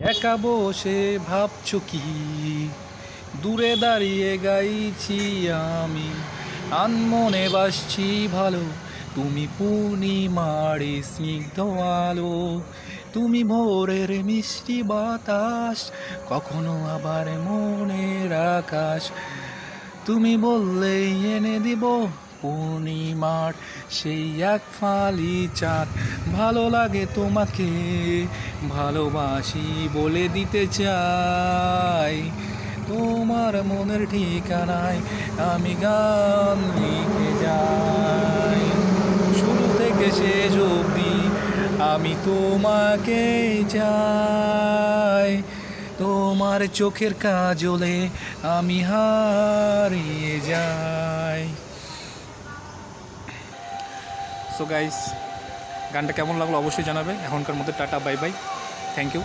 একা বসে ভাবছো কি, দূরে দাঁড়িয়ে গাইছি আমি, আনমনে বাসছি ভালো। তুমি পূর্ণিমার স্নিগ্ধ আলো, তুমি ভোরের মিষ্টি বাতাস, কখনো আবার মনের আকাশ। তুমি বললেই এনে দিব পূর্ণিমার সেই এক ফালি চাঁদ। ভালো লাগে তোমাকে, ভালোবাসি বলে দিতে চাই। তোমার মনের ঠিকানায় আমি গান লিখে যাই। শুরু থেকে শেষ অবধি আমি তোমাকে চাই। তোমার চোখের কাজলে আমি হারিয়ে যাই। সো গাইস, গানটা কেমন লাগলো অবশ্যই জানাবে। এখনকার মধ্যে tata, bye bye, thank you.